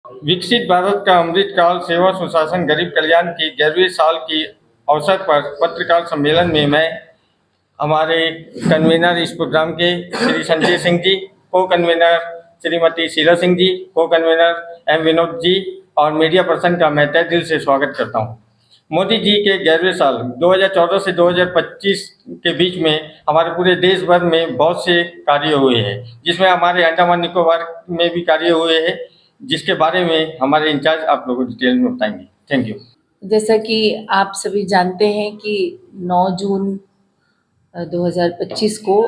विकसित भारत का अमृतकाल सेवा सुशासन गरीब कल्याण की 11वीं साल की अवसर पर पत्रकार सम्मेलन में मैं हमारे कन्वीनर इस प्रोग्राम के श्री संजय सिंह जी, को कन्वीनर श्रीमती शीला सिंह जी, को कन्वीनर एम विनोद जी और मीडिया पर्सन का मैं तहे दिल से स्वागत करता हूं। मोदी जी के 11वें साल 2014 से 2025 के बीच में हमारे पूरे देश भर में बहुत से कार्य हुए हैं, जिसमें हमारे अंडमान निकोबार में भी कार्य हुए हैं, जिसके बारे में हमारे इंचार्ज आप लोगों को डिटेल में बताएंगे। Thank you. जैसा कि आप सभी जानते हैं कि 9 जून 2025 को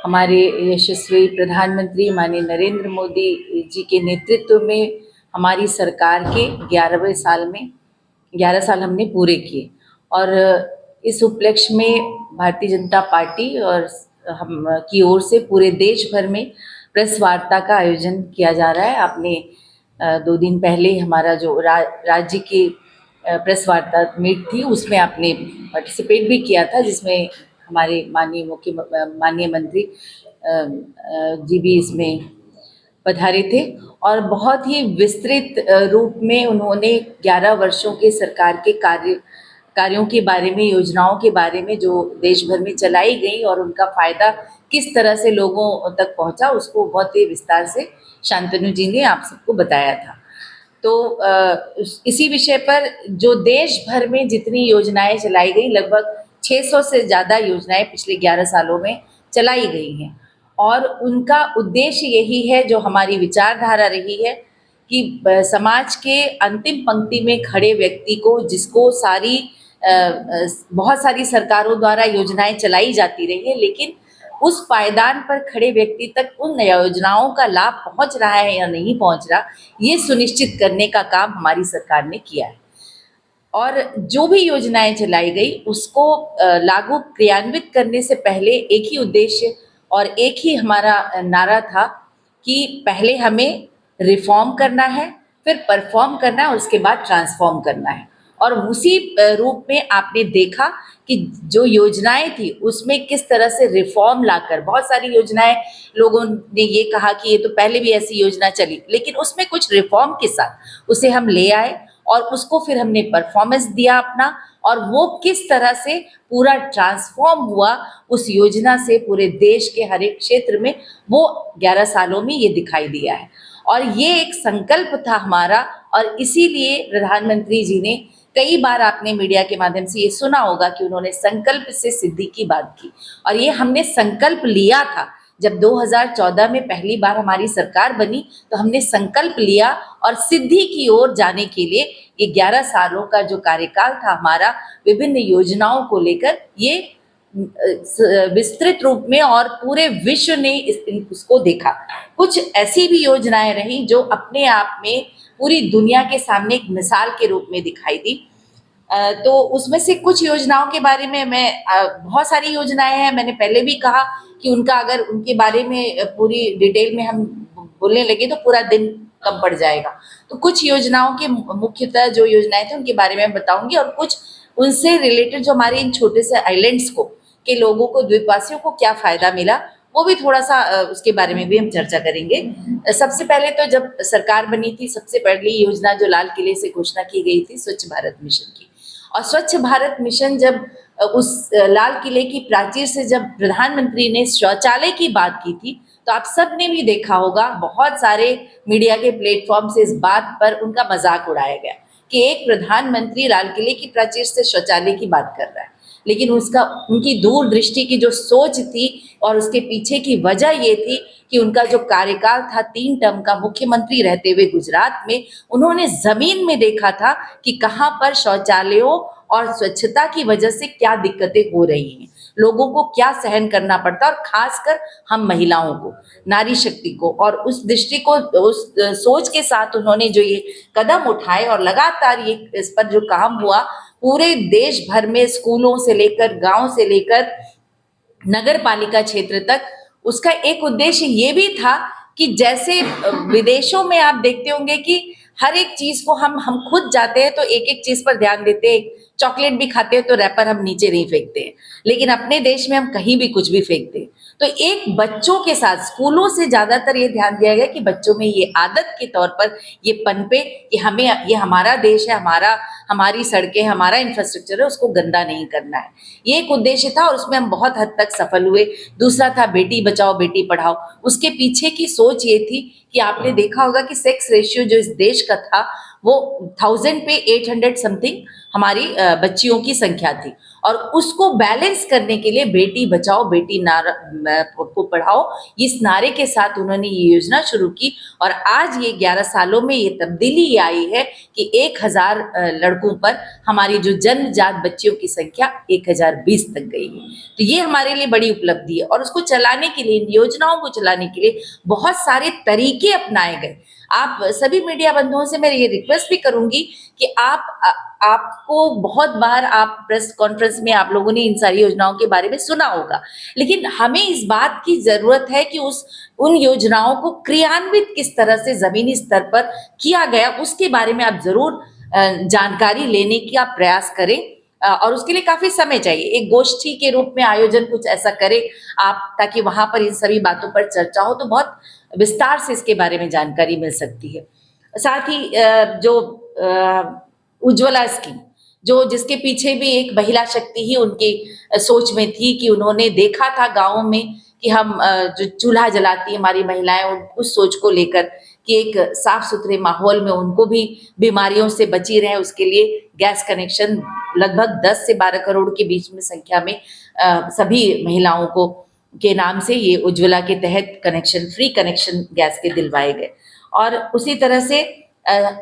हमारे यशस्वी प्रधानमंत्री माननीय नरेंद्र मोदी जी के नेतृत्व में हमारी सरकार के 11वें साल में 11 साल हमने पूरे किए और इस उपलक्ष्य में भारतीय जनता पार्टी और हम की ओर से पूरे देश भर में प्रेस वार्ता का आयोजन किया जा रहा है। आपने 2 दिन पहले हमारा जो राज्य की प्रेस वार्ता मीट थी उसमें आपने पार्टिसिपेट भी किया था, जिसमें हमारे माननीय मंत्री जी भी इसमें पधारे थे और बहुत ही विस्तृत रूप में उन्होंने 11 वर्षों के सरकार के कार्यों के बारे में, योजनाओं के बारे में जो देश भर में चलाई गई और उनका फ़ायदा किस तरह से लोगों तक पहुंचा, उसको बहुत ही विस्तार से शांतनु जी ने आप सबको बताया था। तो इसी विषय पर जो देश भर में जितनी योजनाएं चलाई गई, लगभग 600 से ज़्यादा योजनाएं पिछले 11 सालों में चलाई गई हैं और उनका उद्देश्य यही है, जो हमारी विचारधारा रही है कि समाज के अंतिम पंक्ति में खड़े व्यक्ति को, जिसको बहुत सारी सरकारों द्वारा योजनाएं चलाई जाती रही है, लेकिन उस पायदान पर खड़े व्यक्ति तक उन योजनाओं का लाभ पहुंच रहा है या नहीं पहुंच रहा, ये सुनिश्चित करने का काम हमारी सरकार ने किया है। और जो भी योजनाएं चलाई गई उसको लागू क्रियान्वित करने से पहले एक ही उद्देश्य और एक ही हमारा नारा था कि पहले हमें रिफॉर्म करना है, फिर परफॉर्म करना है और उसके बाद ट्रांसफॉर्म करना है। और उसी रूप में आपने देखा कि जो योजनाएं थी उसमें किस तरह से रिफॉर्म लाकर, बहुत सारी योजनाएं लोगों ने ये कहा कि ये तो पहले भी ऐसी योजना चली, लेकिन उसमें कुछ रिफॉर्म के साथ उसे हम ले आए और उसको फिर हमने परफॉर्मेंस दिया अपना, और वो किस तरह से पूरा ट्रांसफॉर्म हुआ उस योजना से पूरे देश के हर एक क्षेत्र में, वो 11 सालों में ये दिखाई दिया है। और ये एक संकल्प था हमारा, और इसीलिए प्रधानमंत्री जी ने कई बार, आपने मीडिया के माध्यम से ये सुना होगा कि उन्होंने संकल्प से सिद्धि की बात की, और ये हमने संकल्प लिया था। जब 2014 में पहली बार हमारी सरकार बनी तो हमने संकल्प लिया और सिद्धि की ओर जाने के लिए ये 11 सालों का जो कार्यकाल था हमारा, विभिन्न योजनाओं को लेकर, ये विस्तृत रूप में और पूरे विश्व ने उसको देखा। कुछ ऐसी भी योजनाएं रही जो अपने आप में पूरी दुनिया के सामने एक मिसाल के रूप में दिखाई दी। तो उसमें से कुछ योजनाओं के बारे में बहुत सारी योजनाएं हैं, मैंने पहले भी कहा कि अगर उनके बारे में पूरी डिटेल में हम बोलने लगे तो पूरा दिन कम पड़ जाएगा। तो कुछ योजनाओं के मुख्यतः जो योजनाएं थी उनके बारे में बताऊंगी, और कुछ उनसे रिलेटेड जो हमारे इन छोटे से आइलैंड्स के लोगों को, द्वीपवासियों को क्या फायदा मिला, वो भी थोड़ा सा उसके बारे में भी हम चर्चा करेंगे। सबसे पहले तो जब सरकार बनी थी, सबसे पहली योजना जो लाल किले से घोषणा की गई थी, स्वच्छ भारत मिशन की। और स्वच्छ भारत मिशन जब उस लाल किले की प्राचीर से जब प्रधानमंत्री ने शौचालय की बात की थी, तो आप सब ने भी देखा होगा, बहुत सारे मीडिया के प्लेटफॉर्म से इस बात पर उनका मजाक उड़ाया गया कि एक प्रधानमंत्री लाल किले की प्राचीर से शौचालय की बात कर रहा है। लेकिन उनकी दूरदृष्टि की जो सोच थी और उसके पीछे की वजह ये थी कि उनका जो कार्यकाल था 3 टर्म का, मुख्यमंत्री रहते हुए गुजरात में, उन्होंने जमीन में देखा था कि कहाँ पर शौचालयों और स्वच्छता की वजह से क्या दिक्कतें हो रही हैं, लोगों को क्या सहन करना पड़ता है, और खासकर हम महिलाओं को, नारी शक्ति को। और उस दृष्टि को, उस सोच के साथ उन्होंने जो ये कदम उठाए और लगातार ये इस पर जो काम हुआ, पूरे देश भर में स्कूलों से लेकर, गांव से लेकर नगर पालिका क्षेत्र तक, उसका एक उद्देश्य ये भी था कि जैसे विदेशों में आप देखते होंगे कि हर एक चीज को हम खुद जाते हैं तो एक एक चीज पर ध्यान देते हैं, चॉकलेट भी खाते हैं तो रैपर हम नीचे नहीं फेंकते हैं, लेकिन अपने देश में हम कहीं भी कुछ भी फेंकते हैं। तो एक बच्चों के साथ स्कूलों से ज्यादातर ये ध्यान दिया गया कि बच्चों में ये आदत के तौर पर ये पनपे कि हमें, ये हमारा देश है, हमारी सड़कें, हमारा इंफ्रास्ट्रक्चर है, उसको गंदा नहीं करना है। ये एक उद्देश्य था और उसमें हम बहुत हद तक सफल हुए। दूसरा था बेटी बचाओ बेटी पढ़ाओ। उसके पीछे की सोच ये थी कि आपने देखा होगा कि सेक्स रेशियो जो इस देश का था वो 1000 पे 800 समथिंग हमारी बच्चियों की संख्या थी, और उसको बैलेंस करने के लिए बेटी बचाओ बेटी को पढ़ाओ, इस नारे के साथ उन्होंने ये योजना शुरू की। और आज ये 11 सालों में ये तब्दीली आई है कि 1000 लड़कों पर हमारी जो जन्मजात बच्चियों की संख्या 1020 तक गई है। तो ये हमारे लिए बड़ी उपलब्धि है, और उसको चलाने के लिए, इन योजनाओं को चलाने के लिए बहुत सारे तरीके अपनाए गए। आप सभी मीडिया बंधुओं से मैं ये रिक्वेस्ट भी करूंगी कि आपको बहुत बार आप प्रेस कॉन्फ्रेंस में आप लोगों ने इन सारी योजनाओं के बारे में सुना होगा, लेकिन हमें इस बात की जरूरत है कि उन योजनाओं को क्रियान्वित किस तरह से जमीनी स्तर पर किया गया उसके बारे में आप जरूर जानकारी लेने का प्रयास करें। और उसके लिए काफी समय चाहिए। एक गोष्ठी के रूप में आयोजन कुछ ऐसा करें आप, ताकि वहां पर इन सभी बातों पर चर्चा हो, तो बहुत विस्तार से इसके बारे में जानकारी मिल सकती है। साथ ही जो उज्ज्वला स्कीम, जिसके पीछे भी एक महिला शक्ति ही उनकी सोच में थी कि उन्होंने देखा था गाँव में कि हम जो चूल्हा जलाती हमारी महिलाएं, उस सोच को लेकर कि एक साफ सुथरे माहौल में उनको भी बीमारियों से बची रहे, उसके लिए गैस कनेक्शन लगभग 10 से 12 करोड़ के बीच में संख्या में सभी महिलाओं को के नाम से ये उज्ज्वला के तहत कनेक्शन, फ्री कनेक्शन गैस के दिलवाए गए। और उसी तरह से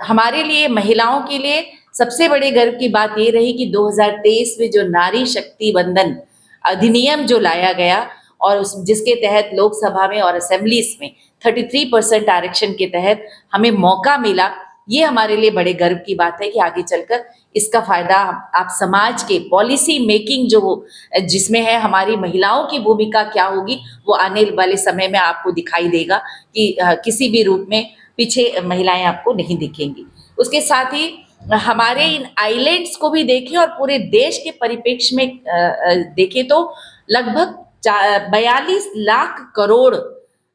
हमारे लिए, महिलाओं के लिए सबसे बड़े गर्व की बात ये रही कि 2023 में जो नारी शक्ति वंदन अधिनियम जो लाया गया, और जिसके तहत लोकसभा में और असेंबलीज में 33% आरक्षण के तहत हमें मौका मिला, ये हमारे लिए बड़े गर्व की बात है कि आगे चलकर इसका फायदा आप समाज के पॉलिसी मेकिंग जिसमें है हमारी महिलाओं की भूमिका क्या होगी, वो आने वाले समय में आपको दिखाई देगा कि किसी भी रूप में पीछे महिलाएं आपको नहीं दिखेंगी। उसके साथ ही हमारे इन आइलैंड्स को भी देखें और पूरे देश के परिप्रेक्ष्य में देखें तो लगभग 42 लाख करोड़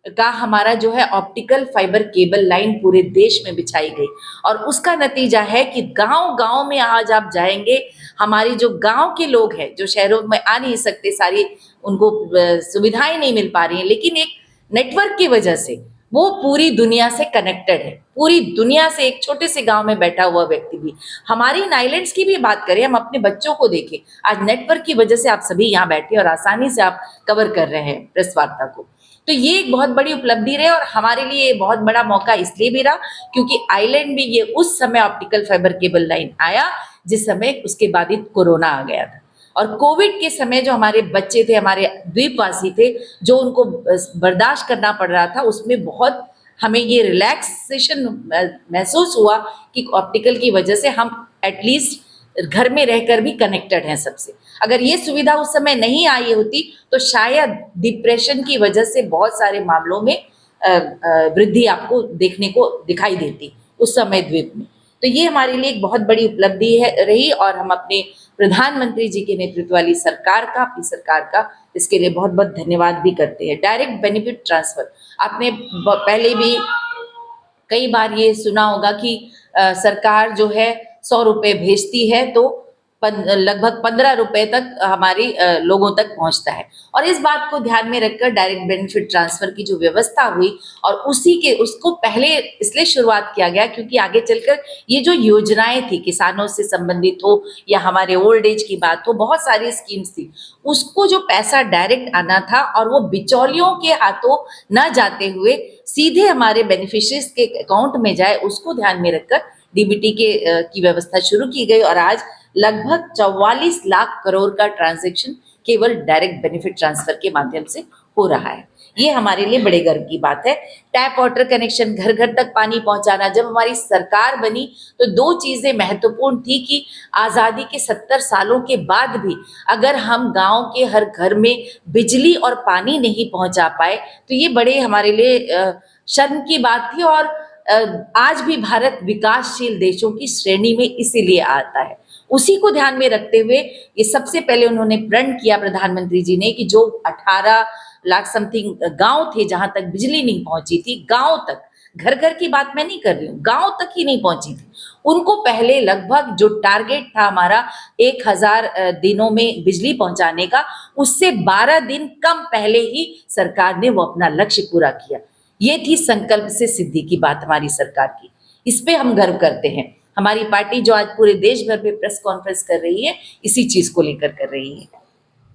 का हमारा जो है ऑप्टिकल फाइबर केबल लाइन पूरे देश में बिछाई गई, और उसका नतीजा है कि गांव-गांव में आज आप जाएंगे, हमारी जो गांव के लोग हैं जो शहरों में आ नहीं सकते, सारी उनको सुविधाएं नहीं मिल पा रही हैं, लेकिन एक नेटवर्क की वजह से वो पूरी दुनिया से कनेक्टेड है। पूरी दुनिया से एक छोटे से गांव में बैठा हुआ व्यक्ति भी, हमारी इन आइलैंड्स की भी बात करें, हम अपने बच्चों को देखें, आज नेटवर्क की वजह से आप सभी यहाँ बैठे और आसानी से आप कवर कर रहे हैं प्रेस वार्ता को। तो ये एक बहुत बड़ी उपलब्धि रही, और हमारे लिए बहुत बड़ा मौका इसलिए भी रहा क्योंकि आइलैंड में ये उस समय ऑप्टिकल फाइबर केबल लाइन आया जिस समय उसके बाद ही कोरोना आ गया था, और कोविड के समय जो हमारे बच्चे थे, हमारे द्वीपवासी थे, जो उनको बर्दाश्त करना पड़ रहा था, उसमें बहुत हमें ये रिलैक्सेशन महसूस हुआ कि ऑप्टिकल की वजह से हम एटलीस्ट घर में रहकर भी कनेक्टेड हैं सबसे। अगर ये सुविधा उस समय नहीं आई होती तो शायद डिप्रेशन की वजह से बहुत सारे मामलों में वृद्धि आपको देखने को दिखाई देती उस समय द्वीप में। तो ये हमारे लिए एक बहुत बड़ी उपलब्धि है रही, और हम अपने प्रधानमंत्री जी के नेतृत्व वाली सरकार का, अपनी सरकार का इसके लिए बहुत बहुत धन्यवाद भी करते हैं। डायरेक्ट बेनिफिट ट्रांसफर, आपने पहले भी कई बार ये सुना होगा कि सरकार जो है 100 रुपए भेजती है तो लगभग 15 रुपए तक हमारे लोगों तक पहुंचता है, और इस बात को ध्यान में रखकर डायरेक्ट बेनिफिट ट्रांसफर की जो व्यवस्था हुई, और उसको पहले इसलिए शुरुआत किया गया क्योंकि आगे चलकर ये जो योजनाएं थी, किसानों से संबंधित हो या हमारे ओल्ड एज की बात हो, बहुत सारी स्कीम्स थी, उसको जो पैसा डायरेक्ट आना था और वो बिचौलियों के हाथों न जाते हुए सीधे हमारे बेनिफिशियरीज के अकाउंट में जाए, उसको ध्यान में रखकर डीबीटी की व्यवस्था शुरू की गई, और आज लगभग 44 लाख करोड़ का ट्रांजैक्शन केवल डायरेक्ट बेनिफिट ट्रांसफर के माध्यम से हो रहा है। ये हमारे लिए बड़े गर्व की बात है। टैप वाटर कनेक्शन, घर घर तक पानी पहुंचाना, जब हमारी सरकार बनी तो 2 चीजें महत्वपूर्ण थी कि आजादी के 70 सालों के बाद भी अगर हम गांव के हर घर में बिजली और पानी नहीं पहुंचा पाए तो ये बड़े हमारे लिए शर्म की बात थी, और आज भी भारत विकासशील देशों की श्रेणी में इसीलिए आता है। उसी को ध्यान में रखते हुए ये सबसे पहले उन्होंने प्रण किया प्रधानमंत्री जी ने कि जो 18 लाख समथिंग गांव थे जहां तक बिजली नहीं पहुंची थी, गांव तक, घर घर की बात मैं नहीं कर रही हूँ, गांव तक ही नहीं पहुंची थी, उनको पहले लगभग जो टारगेट था हमारा 1000 दिनों में बिजली पहुंचाने का, उससे 12 दिन कम पहले ही सरकार ने वो अपना लक्ष्य पूरा किया। ये थी संकल्प से सिद्धि की बात हमारी सरकार की। इस पे हम गर्व करते हैं। हमारी पार्टी जो आज पूरे देश भर में प्रेस कॉन्फ्रेंस कर रही है, इसी चीज को लेकर कर रही है।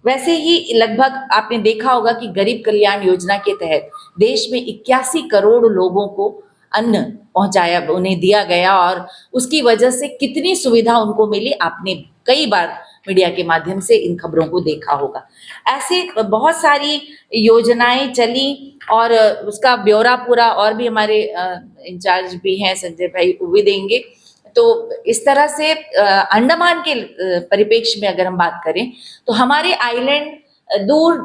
वैसे ही लगभग आपने देखा होगा कि गरीब कल्याण योजना के तहत देश में 81 करोड़ लोगों को अन्न पहुंचाया, उन्हें दिया गया, और उसकी वजह से कितनी सुविधा उनको मिली, आपने कई बार मीडिया के माध्यम से इन खबरों को देखा होगा। ऐसे बहुत सारी योजनाएं चली और उसका ब्यौरा पूरा और भी हमारे इंचार्ज भी हैं संजय भाई, वो भी देंगे। तो इस तरह से अंडमान के परिप्रेक्ष्य में अगर हम बात करें तो हमारे आइलैंड दूर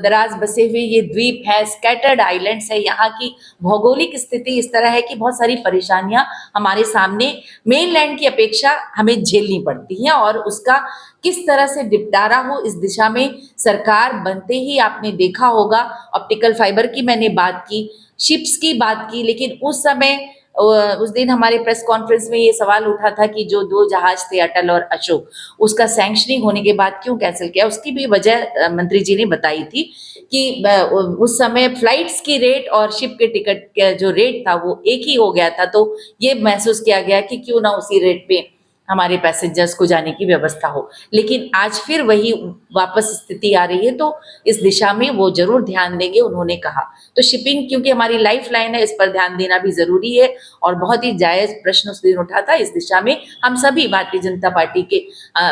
दराज बसे हुए ये द्वीप है, स्कैटर्ड आइलैंड्स है। यहाँ की भौगोलिक स्थिति इस तरह है कि बहुत सारी परेशानियां हमारे सामने मेनलैंड की अपेक्षा हमें झेलनी पड़ती हैं, और उसका किस तरह से निपटारा हो इस दिशा में सरकार बनते ही आपने देखा होगा। ऑप्टिकल फाइबर की मैंने बात की, शिप्स की बात की, लेकिन उस समय उस दिन हमारे प्रेस कॉन्फ्रेंस में ये सवाल उठा था कि जो 2 जहाज थे अटल और अशोक, उसका सैंक्शनिंग होने के बाद क्यों कैंसिल किया। उसकी भी वजह मंत्री जी ने बताई थी कि उस समय फ्लाइट्स की रेट और शिप के टिकट का जो रेट था वो एक ही हो गया था, तो ये महसूस किया गया कि क्यों ना उसी रेट पे हमारे पैसेंजर्स को जाने की व्यवस्था हो। लेकिन आज फिर वही वापस स्थिति आ रही है, तो इस दिशा में वो जरूर ध्यान देंगे, उन्होंने कहा। तो शिपिंग क्योंकि हमारी लाइफ लाइन है, इस पर ध्यान देना भी जरूरी है, और बहुत ही जायज प्रश्न उस दिन उठा था। इस दिशा में हम सभी भारतीय जनता पार्टी के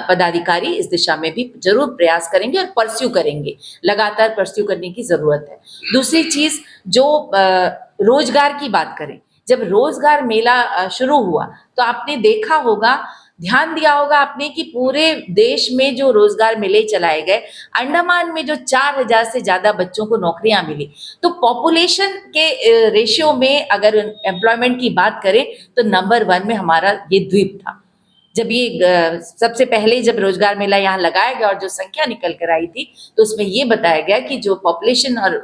पदाधिकारी इस दिशा में भी जरूर प्रयास करेंगे और परस्यू करेंगे, लगातार परस्यू करने की जरूरत है। दूसरी चीज, जो रोजगार की बात करें, जब रोजगार मेला शुरू हुआ तो आपने देखा होगा, ध्यान दिया होगा आपने कि पूरे देश में जो रोजगार मेले चलाए गए, अंडमान में जो 4000 से ज्यादा बच्चों को नौकरियां मिली, तो पॉपुलेशन के रेशियो में अगर एम्प्लॉयमेंट की बात करें तो नंबर 1 में हमारा ये द्वीप था। जब ये सबसे पहले जब रोजगार मेला यहाँ लगाया गया और जो संख्या निकल कर आई थी, तो उसमें ये बताया गया कि जो पॉपुलेशन और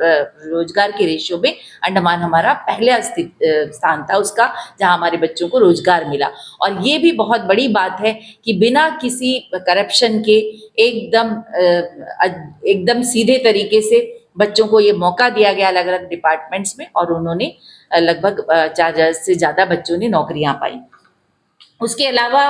रोजगार के रेशियो में अंडमान हमारा पहला स्थान था उसका, जहाँ हमारे बच्चों को रोजगार मिला। और ये भी बहुत बड़ी बात है कि बिना किसी करप्शन के एकदम सीधे तरीके से बच्चों को ये मौका दिया गया अलग अलग डिपार्टमेंट्स में, और उन्होंने लगभग 4000 से ज्यादा बच्चों ने नौकरियां पाई। उसके अलावा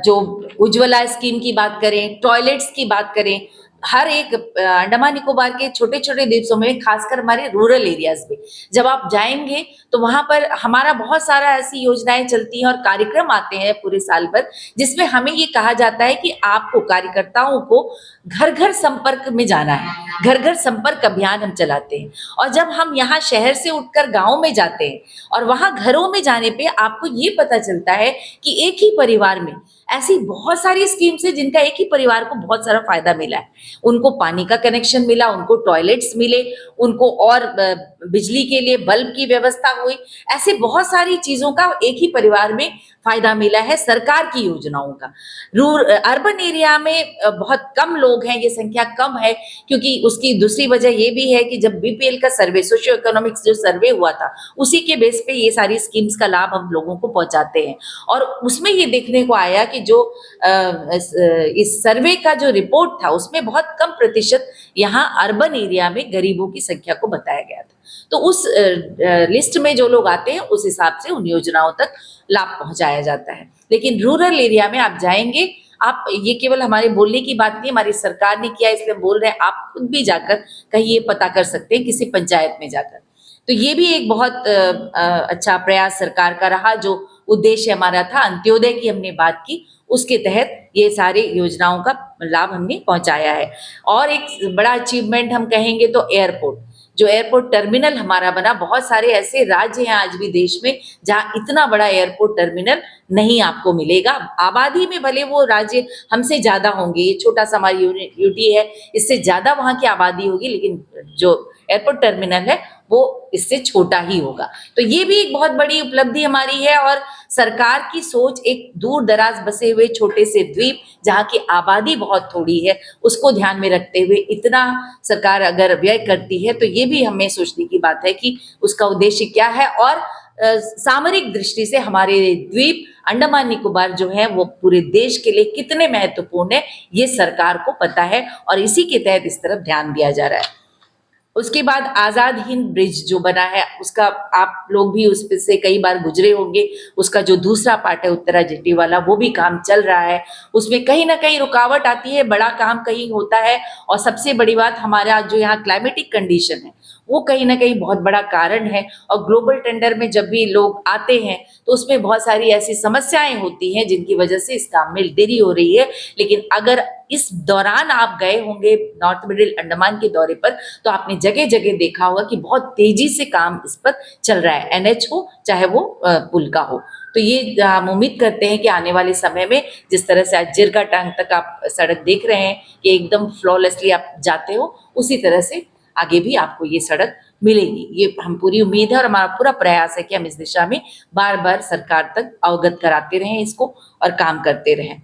जो उज्ज्वला स्कीम की बात करें, टॉयलेट्स की बात करें, हर एक अंडमान निकोबार के छोटे छोटे द्वीपों में, खासकर हमारे रूरल एरियाज में जब आप जाएंगे तो वहां पर हमारा बहुत सारा ऐसी योजनाएं चलती हैं और कार्यक्रम आते हैं पूरे साल भर, जिसमें हमें ये कहा जाता है कि आपको, कार्यकर्ताओं को घर घर संपर्क में जाना है। घर घर संपर्क अभियान हम चलाते हैं, और जब हम यहाँ शहर से उठकर गांव में जाते हैं और वहां घरों में जाने पे आपको ये पता चलता है कि एक ही परिवार में ऐसी बहुत सारी स्कीम्स है जिनका एक ही परिवार को बहुत सारा फायदा मिला है। उनको पानी का कनेक्शन मिला, उनको टॉयलेट्स मिले, उनको और बिजली के लिए बल्ब की व्यवस्था हुई। ऐसे बहुत सारी चीजों का एक ही परिवार में फायदा मिला है सरकार की योजनाओं का। अर्बन एरिया में बहुत कम लोग हैं, ये संख्या कम है, क्योंकि उसकी दूसरी वजह ये भी है कि जब बीपीएल का सर्वे, सोशियो इकोनॉमिक्स जो सर्वे हुआ था, उसी के बेस पे ये सारी स्कीम्स का लाभ हम लोगों को पहुंचाते हैं। और उसमें ये देखने को आया कि जो इस सर्वे का जो रिपोर्ट था उसमें बहुत कम प्रतिशत यहाँ अर्बन एरिया में गरीबों की संख्या को बताया गया था। तो उस लिस्ट में जो लोग आते हैं उस हिसाब से उन योजनाओं तक लाभ पहुंचाया जाता है। लेकिन रूरल एरिया में आप जाएंगे, आप, ये केवल हमारे बोलने की बात नहीं, हमारी सरकार ने किया इसलिए बोल रहे हैं, आप खुद भी जाकर कहीं ये पता कर सकते हैं किसी पंचायत में जाकर। तो ये भी एक बहुत अच्छा प्रयास सरकार का रहा। जो उद्देश्य हमारा था, अंत्योदय की हमने बात की, उसके तहत ये सारे योजनाओं का लाभ हमने पहुंचाया है। और एक बड़ा अचीवमेंट हम कहेंगे तो एयरपोर्ट, जो एयरपोर्ट टर्मिनल हमारा बना। बहुत सारे ऐसे राज्य हैं आज भी देश में जहां इतना बड़ा एयरपोर्ट टर्मिनल नहीं आपको मिलेगा। आबादी में भले वो राज्य हमसे ज़्यादा होंगे, ये छोटा सा हमारी यूटी है, इससे ज़्यादा वहाँ की आबादी होगी, लेकिन जो एयरपोर्ट टर्मिनल है वो इससे छोटा ही होगा। तो ये भी एक बहुत बड़ी उपलब्धि हमारी है और सरकार की सोच एक दूर दराज बसे हुए छोटे से द्वीप जहाँ की आबादी बहुत थोड़ी है उसको ध्यान में रखते हुए इतना सरकार अगर व्यय करती है तो ये भी हमें सोचने की बात है कि उसका उद्देश्य क्या है। और सामरिक दृष्टि से हमारे द्वीप अंडमान निकोबार जो है वो पूरे देश के लिए कितने महत्वपूर्ण है ये सरकार को पता है और इसी के तहत इस तरफ ध्यान दिया जा रहा है। उसके बाद आज़ाद हिंद ब्रिज जो बना है उसका आप लोग भी उस पे से कई बार गुजरे होंगे। उसका जो दूसरा पार्ट है उत्तरा जेटी वाला वो भी काम चल रहा है। उसमें कहीं ना कहीं रुकावट आती है, बड़ा काम कहीं होता है और सबसे बड़ी बात हमारा जो यहाँ क्लाइमेटिक कंडीशन है वो कहीं ना कहीं बहुत बड़ा कारण है। और ग्लोबल टेंडर में जब भी लोग आते हैं तो उसमें बहुत सारी ऐसी समस्याएं होती हैं जिनकी वजह से इस काम में देरी हो रही है। लेकिन अगर इस दौरान आप गए होंगे नॉर्थ मिडिल अंडमान के दौरे पर तो आपने जगह जगह देखा होगा कि बहुत तेजी से काम इस पर चल रहा है, एनएच हो चाहे वो पुल का हो। तो ये हम उम्मीद करते हैं कि आने वाले समय में जिस तरह से आज जिरगा टांग तक आप सड़क देख रहे हैं कि एकदम फ्लॉलेसली आप जाते हो, उसी तरह से आगे भी आपको ये सड़क मिलेगी। ये हम पूरी उम्मीद है और हमारा पूरा प्रयास है कि हम इस दिशा में बार बार सरकार तक अवगत कराते रहें इसको और काम करते रहें।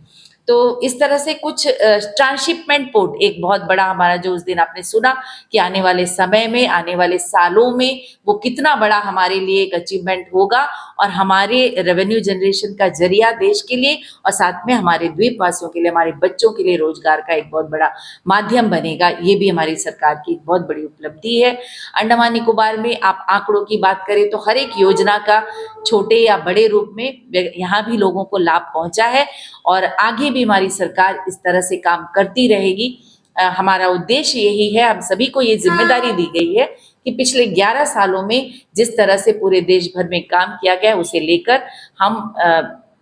तो इस तरह से कुछ ट्रांसशिपमेंट पोर्ट एक बहुत बड़ा हमारा जो उस दिन आपने सुना कि आने वाले समय में आने वाले सालों में वो कितना बड़ा हमारे लिए एक अचीवमेंट होगा और हमारे रेवेन्यू जनरेशन का जरिया देश के लिए और साथ में हमारे द्वीपवासियों के लिए, हमारे बच्चों के लिए रोजगार का एक बहुत बड़ा माध्यम बनेगा। ये भी हमारी सरकार की एक बहुत बड़ी उपलब्धि है। अंडमान निकोबार में आप आंकड़ों की बात करें तो हर एक योजना का छोटे या बड़े रूप में यहाँ भी लोगों को लाभ पहुंचा है और आगे भी हमारी सरकार इस तरह से काम करती रहेगी। हमारा उद्देश्य यही है, हम सभी को ये जिम्मेदारी दी गई है कि पिछले 11 सालों में जिस तरह से पूरे देश भर में काम किया गया उसे लेकर हम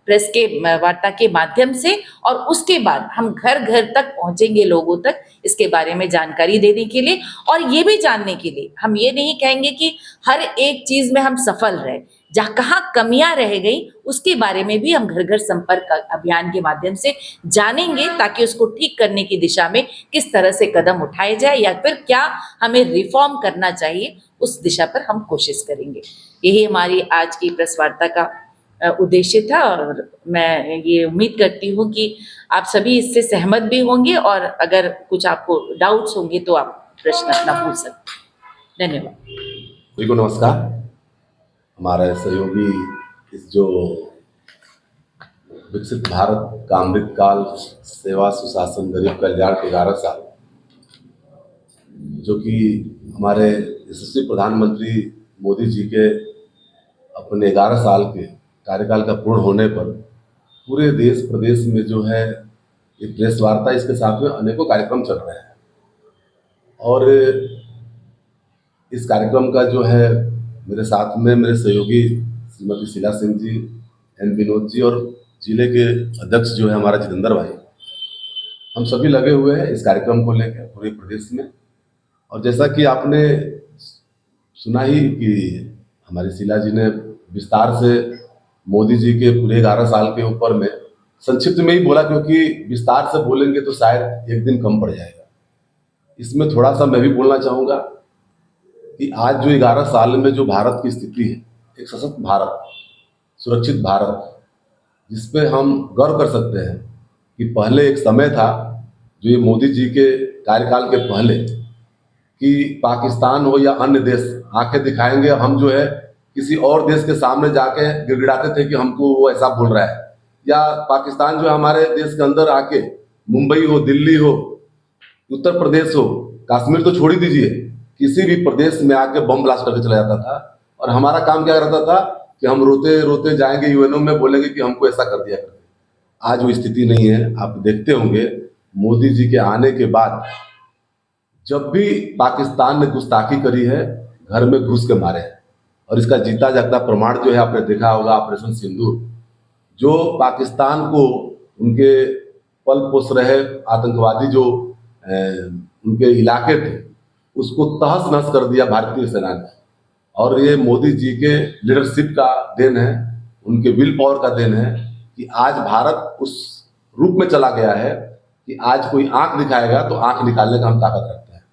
प्रेस के वार्ता के माध्यम से और उसके बाद हम घर घर तक पहुंचेंगे लोगों तक इसके बारे में जानकारी देने के लिए और ये भी जानने के लिए हम ये नहीं कहेंगे कि हर एक चीज में हम सफल रहे, जहाँ कहाँ कमियां रह गई उसके बारे में भी हम घर घर संपर्क अभियान के माध्यम से जानेंगे ताकि उसको ठीक करने की दिशा में किस तरह से कदम उठाए जाए या फिर क्या हमें रिफॉर्म करना चाहिए उस दिशा पर हम कोशिश करेंगे। यही हमारी आज की प्रेस वार्ता का उद्देश्य था और मैं ये उम्मीद करती हूँ कि आप सभी इससे सहमत भी होंगे और अगर कुछ आपको डाउट्स होंगे तो आप प्रश्न अपना पूछ सकते। धन्यवाद। सभी को नमस्कार। हमारे सहयोगी इस जो विकसित भारत का अमृत काल सेवा सुशासन गरीब कल्याण के 11 साल जो कि हमारे यशस्वी प्रधानमंत्री मोदी जी के अपने 11 साल के कार्यकाल का पूर्ण होने पर पूरे देश प्रदेश में जो है ये प्रेस वार्ता, इसके साथ में अनेकों कार्यक्रम चल रहे हैं और इस कार्यक्रम का जो है मेरे साथ में मेरे सहयोगी श्रीमती शीला सिंह जी, एन विनोद जी और जिले के अध्यक्ष जो है हमारा जितेंद्र भाई, हम सभी लगे हुए हैं इस कार्यक्रम को लेकर पूरे प्रदेश में। और जैसा कि आपने सुना ही कि हमारी शीला जी ने विस्तार से मोदी जी के पूरे 11 साल के ऊपर में संक्षिप्त में ही बोला, क्योंकि विस्तार से बोलेंगे तो शायद एक दिन कम पड़ जाएगा। इसमें थोड़ा सा मैं भी बोलना चाहूँगा कि आज जो 11 साल में जो भारत की स्थिति है, एक सशक्त भारत, सुरक्षित भारत, जिसपे हम गर्व कर सकते हैं कि पहले एक समय था जो ये मोदी जी के कार्यकाल के पहले कि पाकिस्तान हो या अन्य देश आंखें दिखाएंगे, हम जो है किसी और देश के सामने जाके गिड़गिड़ाते थे कि हमको वो ऐसा बोल रहा है, या पाकिस्तान जो हमारे देश के अंदर आके मुंबई हो, दिल्ली हो, उत्तर प्रदेश हो, कश्मीर तो छोड़ ही दीजिए, किसी भी प्रदेश में आके बम ब्लास्ट करके चला जाता था। और हमारा काम क्या रहता था कि हम रोते रोते जाएंगे यूएनओ में, बोलेंगे कि हमको ऐसा कर दिया करके। आज वो स्थिति नहीं है। आप देखते होंगे मोदी जी के आने के बाद जब भी पाकिस्तान ने गुस्ताखी करी है, घर में घुस के मारे हैं। और इसका जीता जागता प्रमाण जो है आपने देखा होगा ऑपरेशन सिंदूर, जो पाकिस्तान को उनके पल पोस रहे आतंकवादी जो उनके इलाके थे उसको तहस नहस कर दिया भारतीय सेना ने। और ये मोदी जी के लीडरशिप का देन है, उनके विल पावर का देन है कि आज भारत उस रूप में चला गया है कि आज कोई आंख दिखाएगा तो आंख निकालने का हम ताकत रखते हैं।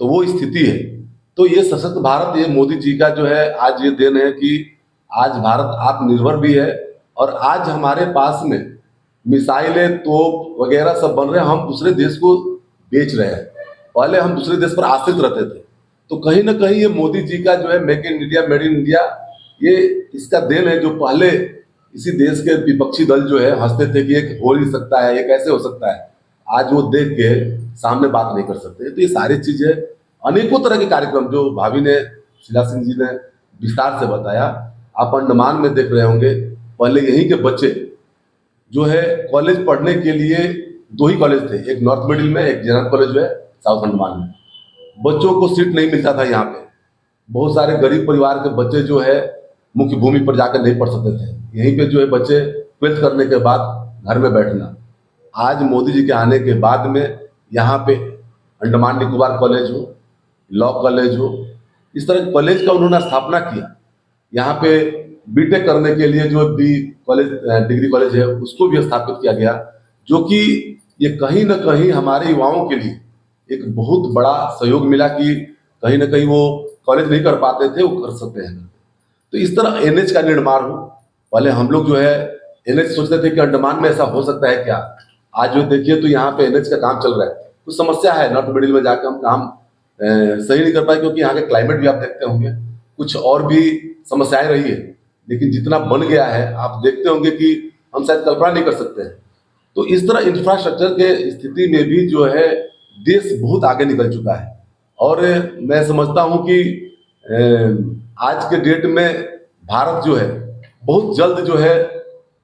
तो वो स्थिति है। तो ये सशक्त भारत, ये मोदी जी का जो है आज ये देन है कि आज भारत आत्मनिर्भर भी है और आज हमारे पास में मिसाइलें, तोप वगैरह सब बन रहे हैं, हम दूसरे देश को बेच रहे हैं। पहले हम दूसरे देश पर आश्रित रहते थे। तो कहीं ना कहीं ये मोदी जी का जो है make in India, made in India, ये इसका देन है। जो पहले इसी देश के विपक्षी दल जो है हंसते थे कि ये हो नहीं सकता है, ये कैसे हो सकता है, आज वो देख के सामने बात नहीं कर सकते। तो ये सारी चीजें, अनेकों तरह के कार्यक्रम जो भाभी ने, शीला सिंह जी ने विस्तार से बताया। आप अंडमान में देख रहे होंगे, पहले यहीं के बच्चे जो है कॉलेज पढ़ने के लिए दो ही कॉलेज थे, एक नॉर्थ मिडिल में, एक जनरल कॉलेज जो है साउथ अंडमान में। बच्चों को सीट नहीं मिलता था यहाँ पे। बहुत सारे गरीब परिवार के बच्चे जो है मुख्य भूमि पर जाकर नहीं पढ़ सकते थे। यहीं पे जो है बच्चे 12th करने के बाद घर में बैठना। आज मोदी जी के आने के बाद में यहाँ पे अंडमान निकोबार कॉलेज हो, लॉ कॉलेज हो, इस तरह के कॉलेज का उन्होंने स्थापना किया। यहाँ पे बीटेक करने के लिए जो बी कॉलेज, डिग्री कॉलेज है, उसको भी स्थापित किया गया, जो कि ये कहीं ना कहीं हमारे युवाओं के लिए एक बहुत बड़ा सहयोग मिला कि कहीं ना कहीं वो कॉलेज नहीं कर पाते थे, वो कर सकते हैं। तो इस तरह एनएच का निर्माण हो। पहले हम लोग जो है एनएच सोचते थे कि अंडमान में ऐसा हो सकता है क्या, आज जो देखिए तो यहाँ पे एनएच का काम चल रहा है। कुछ समस्या है, नॉर्थ मिडिल में जाकर हम काम सही नहीं कर पाए, क्योंकि यहाँ के क्लाइमेट भी आप देखते होंगे, कुछ और भी समस्याएं रही है। लेकिन जितना बन गया है आप देखते होंगे कि हम शायद कल्पना नहीं कर सकते हैं। तो इस तरह इंफ्रास्ट्रक्चर के स्थिति में भी जो है देश बहुत आगे निकल चुका है। और मैं समझता हूं कि आज के डेट में भारत जो है बहुत जल्द जो है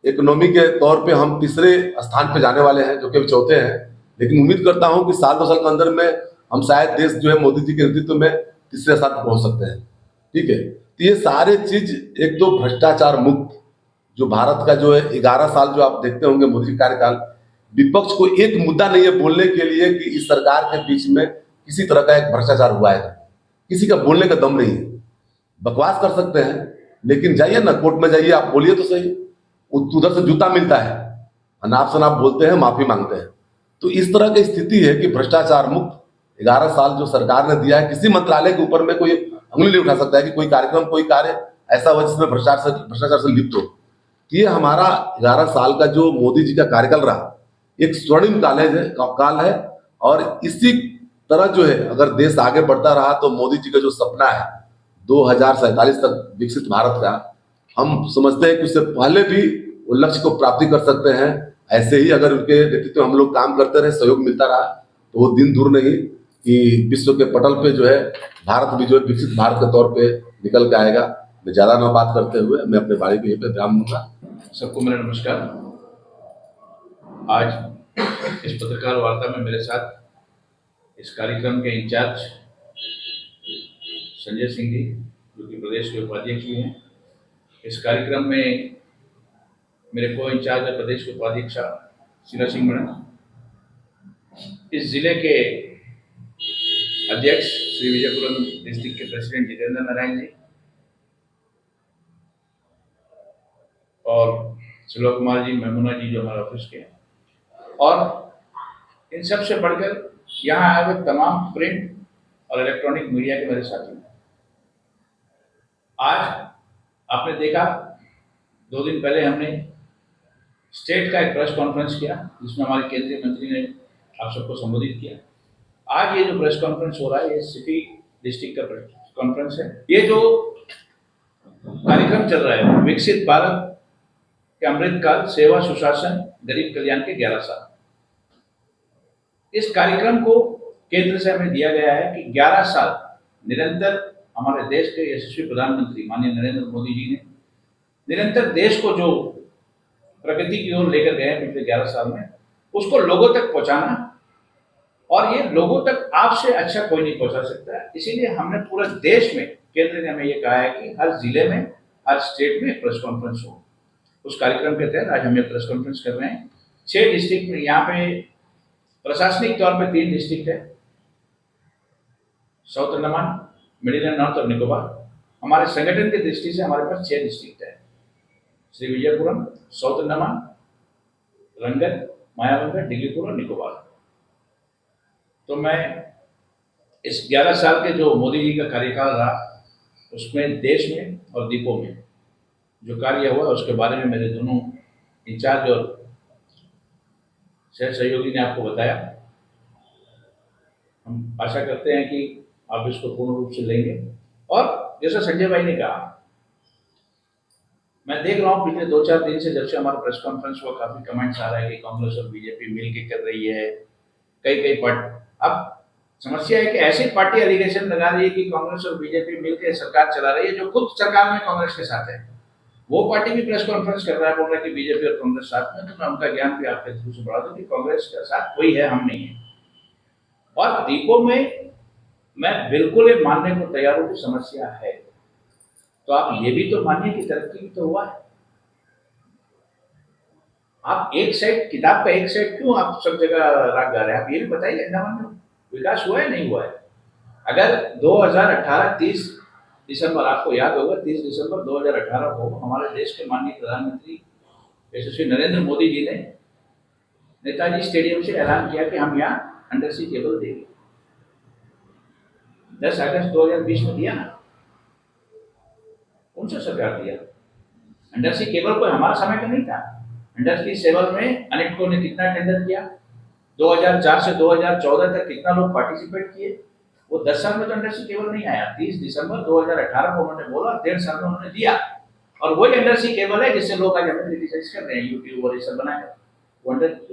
इकोनॉमी के तौर पे हम तीसरे स्थान पे जाने वाले हैं, जो कि चौथे हैं। लेकिन उम्मीद करता हूं कि साल 2 साल के अंदर में हम शायद देश जो है मोदी जी के नेतृत्व में तीसरे स्थान पर पहुंच सकते हैं। ठीक है, तो ये सारे चीज, एक तो भ्रष्टाचार मुक्त जो भारत का जो है 11 साल जो आप देखते होंगे मोदी जी कार्यकाल, विपक्ष को एक मुद्दा नहीं है बोलने के लिए कि इस सरकार के बीच में किसी तरह का एक भ्रष्टाचार हुआ है। किसी का बोलने का दम नहीं है। बकवास कर सकते हैं, लेकिन जाइए ना कोर्ट में जाइए, आप बोलिए तो सही, उधर से जूता मिलता है, अनाप शनाप बोलते हैं, माफी मांगते हैं। तो इस तरह की स्थिति है कि भ्रष्टाचार मुक्त 11 साल जो सरकार ने दिया है, किसी मंत्रालय के ऊपर में कोई उंगली नहीं उठा सकता है कि कोई कार्यक्रम, कोई कार्य ऐसा हो जिसमें भ्रष्टाचार से लिप्त हो। ये हमारा 11 साल का जो मोदी जी का कार्यकाल रहा, एक स्वर्णिम काल है। और इसी तरह जो है अगर देश आगे बढ़ता रहा तो मोदी जी का जो सपना है 2047 तक विकसित भारत का, हम समझते हैं कि उससे पहले भी वो लक्ष्य को प्राप्ति कर सकते हैं। ऐसे ही अगर उनके नेतृत्व में हम लोग काम करते रहे, सहयोग मिलता रहा, तो वो दिन दूर नहीं कि विश्व के पटल पे जो है भारत भी जो है विकसित भारत के तौर पे निकल के आएगा। मैं ज्यादा ना बात करते हुए मैं अपने बारी को यहीं पे विराम दूंगा। सबको मेरा नमस्कार। आज इस पत्रकार वार्ता में मेरे साथ इस कार्यक्रम के इंचार्ज संजय सिंह जी, जो कि प्रदेश के उपाध्यक्ष भी हैं। इस कार्यक्रम में मेरे को इंचार्ज है प्रदेश के उपाध्यक्ष शीला सिंह मैडम, इस जिले के अध्यक्ष श्री विजयपुरम डिस्ट्रिक्ट के प्रेसिडेंट जितेंद्र नारायण जी, और शिल्वा कुमार जी, मेमुना जी जो हमारे ऑफिस के हैं, और इन सब से बढ़कर यहाँ आए हुए तमाम प्रिंट और इलेक्ट्रॉनिक मीडिया के मेरे साथी। आज आपने देखा 2 दिन पहले हमने स्टेट का एक प्रेस कॉन्फ्रेंस किया, जिसमें हमारे केंद्रीय मंत्री ने आप सबको संबोधित किया। आज ये जो प्रेस कॉन्फ्रेंस हो रहा है, ये सिटी डिस्ट्रिक्ट का प्रेस कॉन्फ्रेंस है। ये जो कार्यक्रम चल रहा है विकसित भारत के अमृतकाल सेवा सुशासन गरीब कल्याण के 11 साल, इस कार्यक्रम को केंद्र से हमें दिया गया है कि 11 साल निरंतर हमारे देश के यशस्वी प्रधानमंत्री माननीय नरेंद्र मोदी जी ने निरंतर देश को जो प्रगति की ओर लेकर गए हैं पिछले 11 साल में, उसको लोगों तक पहुंचाना। और ये लोगों तक आपसे अच्छा कोई नहीं पहुंचा सकता। इसीलिए हमने पूरे देश में, केंद्र ने हमें ये कहा है कि हर जिले में, हर स्टेट में प्रेस कॉन्फ्रेंस हो। उस कार्यक्रम के तहत आज हम ये प्रेस कॉन्फ्रेंस कर रहे हैं 6 डिस्ट्रिक्ट में। यहाँ पे प्रशासनिक तौर पे 3 डिस्ट्रिक्ट है, south Andaman, middle and north और निकोबार। हमारे संगठन की दृष्टि से हमारे पास 6 डिस्ट्रिक्ट है, श्री विजयपुरम, साउथ अंडमान, रंगत, मायाबंदर, डिगलीपुर और निकोबार। तो मैं इस 11 साल के जो मोदी जी का कार्यकाल रहा, उसमें देश में और द्वीपों में जो कार्य हुआ उसके बारे में मेरे दोनों इंचार्ज और सह सहयोगी ने आपको बताया। हम आशा करते हैं कि आप इसको पूर्ण रूप से लेंगे। और जैसा संजय भाई ने कहा, मैं देख रहा हूँ पिछले 2-4 दिन से जब से हमारा प्रेस कॉन्फ्रेंस हुआ, काफी कमेंट्स आ रहा है कि कांग्रेस और बीजेपी मिलकर कर रही है, कई कई पार्टी। अब समस्या है कि ऐसी पार्टी एलिगेशन लगा रही है कि कांग्रेस और बीजेपी मिलकर सरकार चला रही है, जो खुद सरकार में कांग्रेस के साथ है। वो पार्टी भी प्रेस कॉन्फ्रेंस कर रहा है, बोल रहा है कि बीजेपी और कांग्रेस साथ में। तो मैं उनका ज्ञान भी आपके थ्रू से बढ़ा दूं कि कांग्रेस के साथ कोई है, हम नहीं है। और द्वीपों में मैं बिल्कुल ये मानने को तैयार हूं कि समस्या है, तो आप ये भी तो मानिए कि तरक्की भी तो हुआ है। आप एक साइड किताब का एक साइड क्यों आप सब जगह राग गा रहे हैं? आप ये भी बताइए, अंडमान में विकास हुआ है नहीं हुआ है? अगर 2018 30 दिसंबर, आपको याद होगा 30 दिसंबर 2018 को हमारे देश के माननीय प्रधानमंत्री यशस्वी नरेंद्र मोदी जी ने नेताजी स्टेडियम से ऐलान किया कि हम यहाँ अंडर सी केबल देंगे। 10 अगस्त 2020 में दिया ना, कौन सा सरकार दिया? अंडर सी केबल कोई हमारा समय का नहीं था। अंडर सी केबल में अनेको ने कितना टेंडर किया, 2004 से 2014 तक कितना लोग पार्टिसिपेट किए। वो 10 साल में तो अंडर सी केबल नहीं आया। 30 दिसंबर 2018 को उन्होंने बोला, 1.5 साल में उन्होंने दिया। और वही अंडर सी केबल है जिससे लोग आज हमें क्रिटिसाइज कर रहे हैं, यूट्यूब और ये सब बनाकर।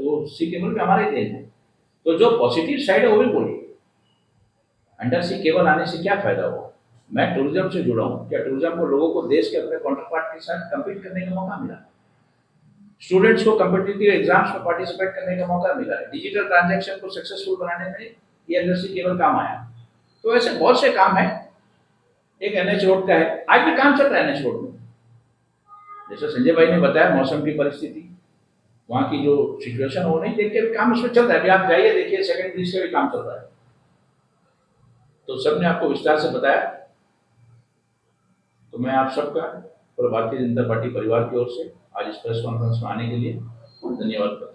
वो सी केबल भी हमारे देन है। तो जो पॉजिटिव साइड है वो भी बोलिए। अंडर सी केबल आने से क्या फायदा हुआ? मैं टूरिज्म से जुड़ा हूँ, क्या टूरिज्म को लोगों को देश के अपने काउंटर पार्ट के साथ कम्पीट करने का मौका मिला? स्टूडेंट्स को कम्पिटिटिव एग्जाम्स में पार्टिसिपेट करने का मौका मिला है। डिजिटल ट्रांजैक्शन को सक्सेसफुल बनाने में ये अंडर सी केबल काम आया। तो ऐसे बहुत से काम है। एक एनएच रोड का है, आज भी काम चल रहा है एनएच रोड में। जैसे संजय भाई ने बताया, मौसम की परिस्थिति, वहाँ की जो सिचुएशन हो नहीं देख के भी काम इसमें चल रहा है। अभी आप जाइए देखिए, सेकंड ब्रिज का भी काम चल रहा है। तो सबने आपको विस्तार से बताया। तो मैं आप सबका और भारतीय जनता पार्टी परिवार की ओर से आज इस प्रेस कॉन्फ्रेंस में आने के लिए धन्यवाद करता हूँ।